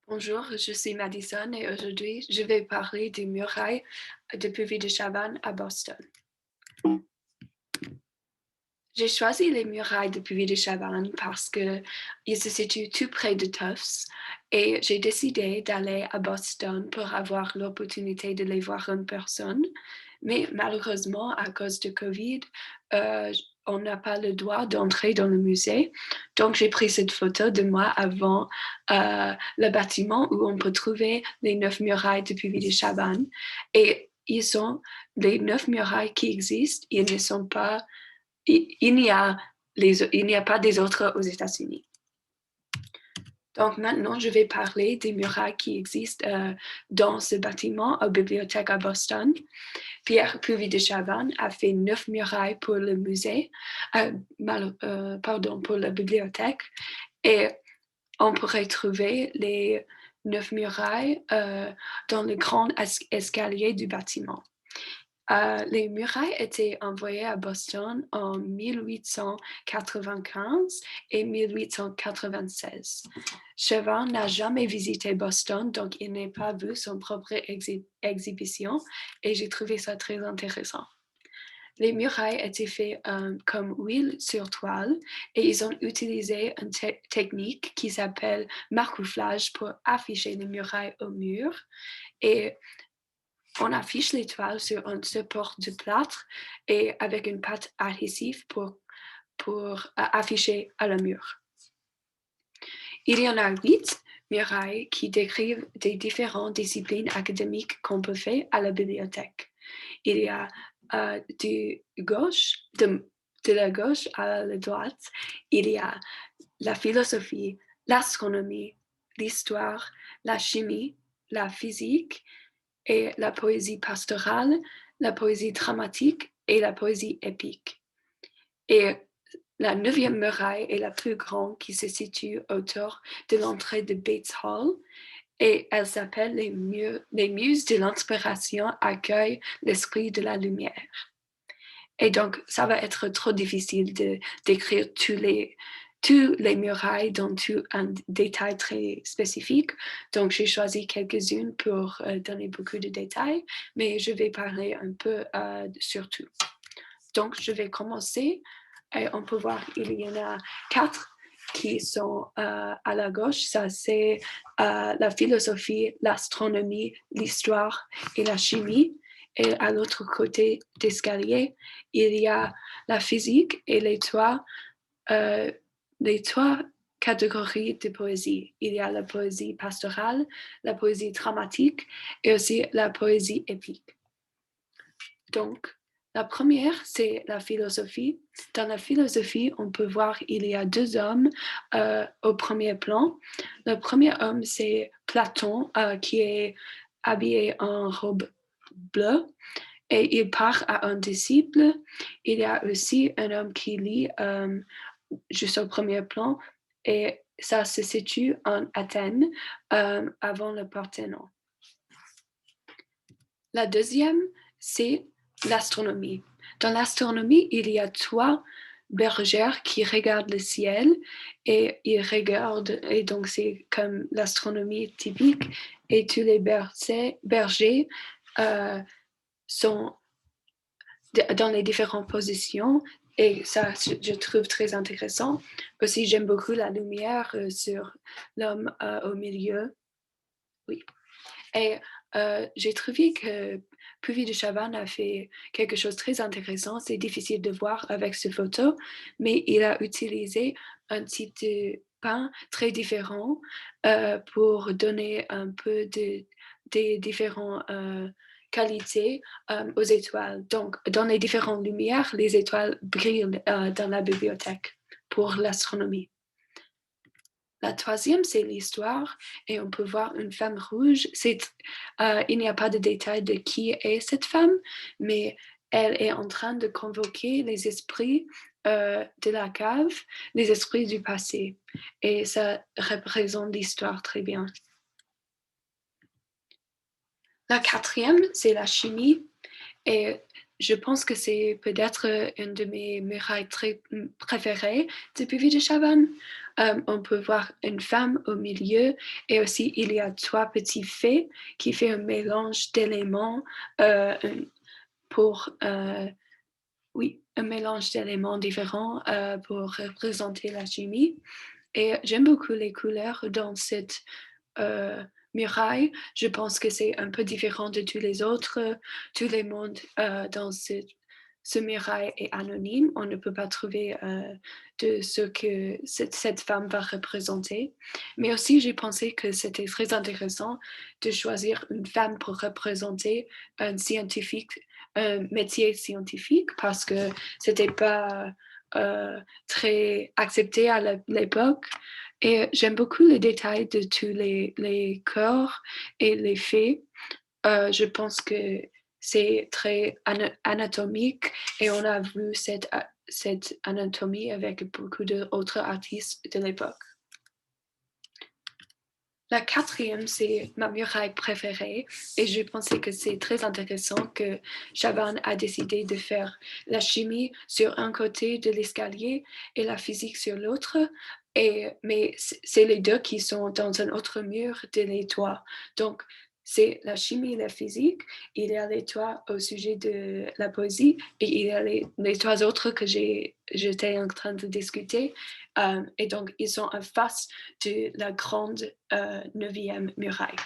Bonjour, je suis Madison et aujourd'hui, je vais parler des murailles de Puvis de Chavannes à Boston. J'ai choisi les murailles de Puvis de Chavannes parce qu'ils se situent tout près de Tufts et j'ai décidé d'aller à Boston pour avoir l'opportunité de les voir en personne. Mais malheureusement, à cause de Covid, euh, on n'a pas le droit d'entrer dans le musée. Donc, j'ai pris cette photo de moi avant le bâtiment où on peut trouver les 9 murailles de Puvis de Chavannes. Et ils sont les 9 murailles qui existent. Ils ne sont pas il n'y a pas des autres aux États-Unis. Donc maintenant, je vais parler des murailles qui existent dans ce bâtiment à Bibliothèque à Boston. Pierre Puvis de Chavannes a fait 9 murailles pour le musée, pour la bibliothèque. Et on pourrait trouver les 9 murailles dans le grand escalier du bâtiment. Les murailles étaient envoyées à Boston en 1895 et 1896. Chavannes n'a jamais visité Boston, donc il n'a pas vu son propre exhibition et j'ai trouvé ça très intéressant. Les murailles étaient faites comme huile sur toile et ils ont utilisé une technique qui s'appelle marcouflage pour afficher les murailles au mur. Et on affiche l'étoile sur un support de plâtre et avec une pâte adhésive pour afficher à la mur. Il y en a 8 murailles qui décrivent des différentes disciplines académiques qu'on peut faire à la bibliothèque. Il y a de la gauche à la droite, il y a la philosophie, l'astronomie, l'histoire, la chimie, la physique, et la poésie pastorale, la poésie dramatique et la poésie épique. Et la 9e muraille est la plus grande qui se situe autour de l'entrée de Bates Hall et elle s'appelle les muses de l'inspiration accueillent l'esprit de la lumière. Et donc, ça va être trop difficile de décrire tous les murailles dans tout un détail très spécifique. Donc, j'ai choisi quelques-unes pour donner beaucoup de détails, mais je vais parler un peu sur tout. Donc, je vais commencer. Et on peut voir, il y en a 4 qui sont à la gauche. Ça, c'est la philosophie, l'astronomie, l'histoire et la chimie. Et à l'autre côté d'escalier, il y a la physique et les trois catégories de poésie. Il y a la poésie pastorale, la poésie dramatique et aussi la poésie épique. Donc, la première, c'est la philosophie. Dans la philosophie, on peut voir qu'il y a 2 hommes au premier plan. Le premier homme, c'est Platon, qui est habillé en robe bleue et il parle à un disciple. Il y a aussi un homme qui lit juste au premier plan et ça se situe en Athènes avant le Parthénon. La deuxième, c'est l'astronomie. Dans l'astronomie, il y a 3 bergères qui regardent le ciel et ils regardent, et donc c'est comme l'astronomie typique, et tous les bergers sont dans les différentes positions et ça, je trouve très intéressant. Aussi, j'aime beaucoup la lumière sur l'homme au milieu. Oui. Et j'ai trouvé que Puvis de Chavannes a fait quelque chose de très intéressant. C'est difficile de voir avec cette photo, mais il a utilisé un type de pain très différent pour donner un peu des différentes qualités aux étoiles. Donc, dans les différentes lumières, les étoiles brillent dans la bibliothèque pour l'astronomie. La troisième, c'est l'histoire et on peut voir une femme rouge. Il n'y a pas de détails de qui est cette femme, mais elle est en train de convoquer les esprits de la cave, les esprits du passé. Et ça représente l'histoire très bien. La quatrième, c'est la chimie. Et je pense que c'est peut-être une de mes murailles très préférées de Puvis de Chavannes. On peut voir une femme au milieu et aussi il y a 3 petits faits qui fait un mélange d'éléments pour oui, un mélange d'éléments différents pour représenter la chimie. Et j'aime beaucoup les couleurs dans cette muraille. Je pense que c'est un peu différent de tous les autres. Tous les mondes dans ce muraille est anonyme. On ne peut pas trouver de ce que cette femme va représenter. Mais aussi, j'ai pensé que c'était très intéressant de choisir une femme pour représenter un scientifique, un métier scientifique, parce que c'était pas très accepté à l'époque. Et j'aime beaucoup les détails de tous les corps et les faits. Je pense que c'est très anatomique et on a vu cette anatomie avec beaucoup d'autres artistes de l'époque. La quatrième, c'est ma muraille préférée et je pensais que c'est très intéressant que Chaban a décidé de faire la chimie sur un côté de l'escalier et la physique sur l'autre. Mais c'est les deux qui sont dans un autre mur de les toits. Donc, c'est la chimie et la physique. Il y a les toits au sujet de la poésie et il y a les trois autres que j'étais en train de discuter. Et donc, ils sont en face de la grande 9e muraille.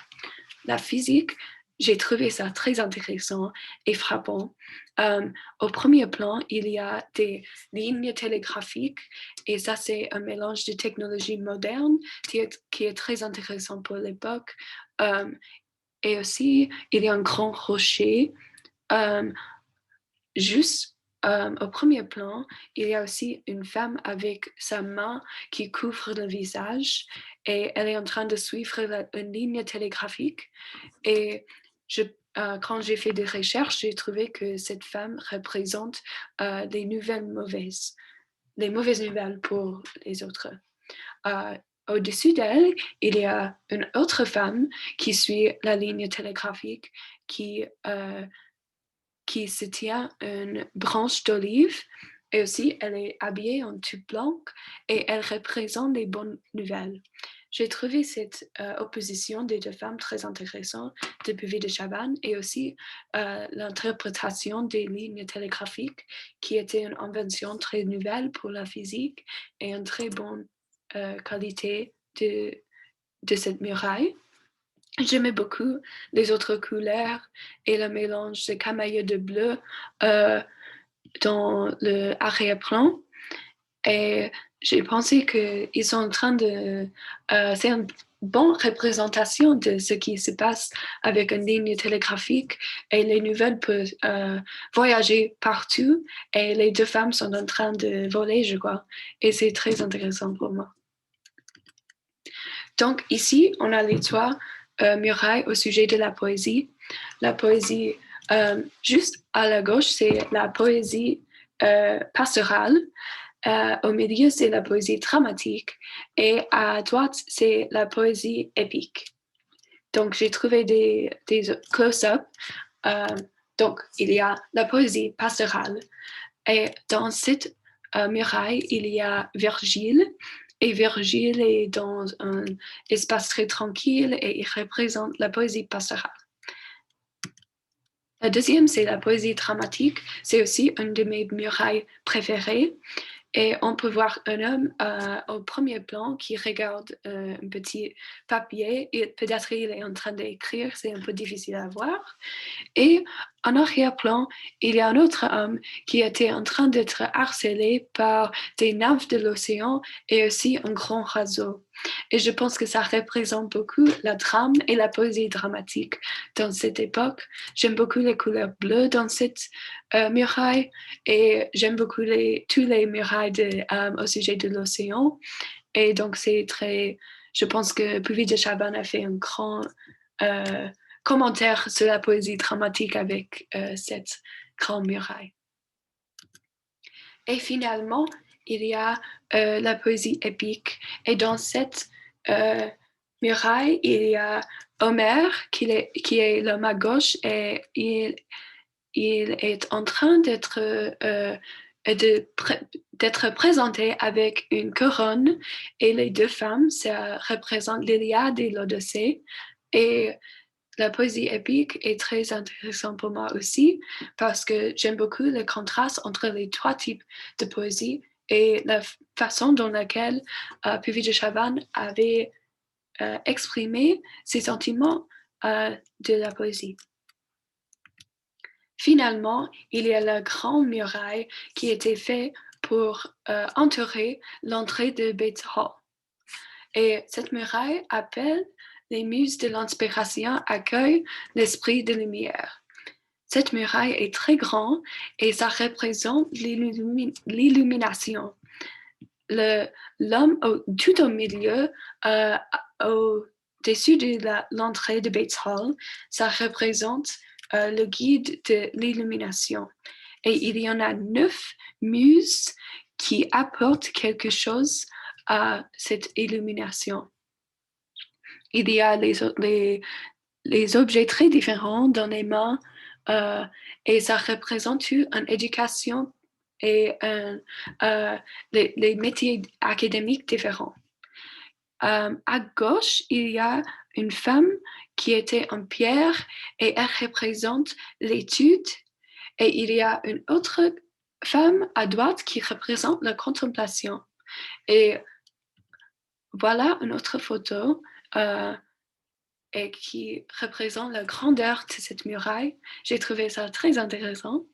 La physique, j'ai trouvé ça très intéressant et frappant. Au premier plan, il y a des lignes télégraphiques et ça, c'est un mélange de technologie moderne qui est très intéressant pour l'époque. Et aussi, il y a un grand rocher. Juste au premier plan, il y a aussi une femme avec sa main qui couvre le visage et elle est en train de suivre une ligne télégraphique. Et quand j'ai fait des recherches, j'ai trouvé que cette femme représente les nouvelles mauvaises, les mauvaises nouvelles pour les autres. Au-dessus d'elle, il y a une autre femme qui suit la ligne télégraphique qui se tient une branche d'olive et aussi elle est habillée en tube blanc et elle représente les bonnes nouvelles. J'ai trouvé cette opposition des deux femmes très intéressante depuis de Chaban et aussi l'interprétation des lignes télégraphiques qui était une invention très nouvelle pour la physique et une très bonne qualité de cette muraille. J'aimais beaucoup les autres couleurs et le mélange de camailleux de bleu dans le arrière-plan. Et j'ai pensé qu'ils sont en train de... c'est une bonne représentation de ce qui se passe avec une ligne télégraphique et les nouvelles peuvent voyager partout et les deux femmes sont en train de voler, je crois. Et c'est très intéressant pour moi. Donc ici, on a les trois murailles au sujet de la poésie. La poésie, juste à la gauche, c'est la poésie pastorale. Au milieu, c'est la poésie dramatique. Et à droite, c'est la poésie épique. Donc, j'ai trouvé des close-up. Donc, il y a la poésie pastorale. Et dans cette muraille, il y a Virgile. Et Virgile est dans un espace très tranquille et il représente la poésie pastorale. La deuxième, c'est la poésie dramatique. C'est aussi une de mes murailles préférées. Et on peut voir un homme au premier plan qui regarde un petit papier et peut-être il est en train d'écrire, c'est un peu difficile à voir. Et en arrière-plan, il y a un autre homme qui était en train d'être harcelé par des nymphes de l'océan et aussi un grand oiseau. Et je pense que ça représente beaucoup la drame et la poésie dramatique dans cette époque. J'aime beaucoup les couleurs bleues dans cette muraille et j'aime beaucoup tous les murailles au sujet de l'océan. Et donc, c'est très... Je pense que Puvis de Chaban a fait un grand commentaire sur la poésie dramatique avec cette grande muraille. Et finalement, il y a la poésie épique. Et dans cette muraille, il y a Homère qui est l'homme à gauche et il est en train d'être d'être présenté avec une couronne et les deux femmes, ça représente l'Iliade et l'Odyssée. Et la poésie épique est très intéressante pour moi aussi parce que j'aime beaucoup le contraste entre les trois types de poésie et la façon dont laquelle Puvis de Chavannes avait exprimé ses sentiments de la poésie. Finalement, il y a la grande muraille qui a été faite pour entourer l'entrée de Bates Hall. Et cette muraille appelle les muses de l'inspiration, accueille l'esprit de lumière. Cette muraille est très grande et ça représente l'illumination. L'homme tout au milieu, au-dessus de l'entrée de Bates Hall, ça représente le guide de l'illumination. Et il y en a 9 muses qui apportent quelque chose à cette illumination. Il y a les objets très différents dans les mains et ça représente une éducation et les métiers académiques différents. À gauche, il y a une femme qui était en pierre et elle représente l'étude. Et il y a une autre femme à droite qui représente la contemplation. Et voilà une autre photo et qui représente la grandeur de cette muraille. J'ai trouvé ça très intéressant.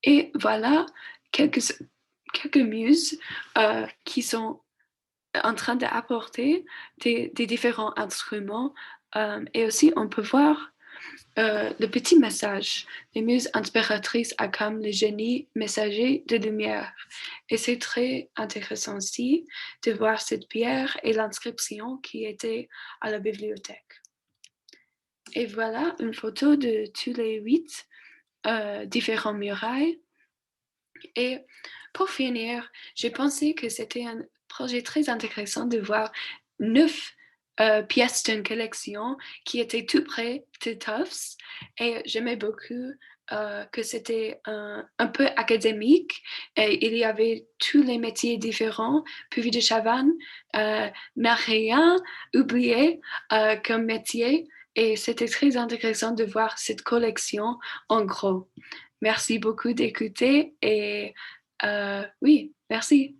Et voilà quelques muses qui sont en train d'apporter des différents instruments. Et aussi, on peut voir le petit message. Les muses inspiratrices acclament le génie messager de lumière. Et c'est très intéressant aussi de voir cette pierre et l'inscription qui était à la bibliothèque. Et voilà une photo de tous les 8 différents murailles. Et pour finir, j'ai pensé que c'était un projet très intéressant de voir 9 pièces d'une collection qui étaient tout près de Tufts. Et j'aimais beaucoup que c'était un peu académique et il y avait tous les métiers différents. Puvis de Chavannes n'a rien oublié comme métier et c'était très intéressant de voir cette collection en gros. Merci beaucoup d'écouter et oui, merci.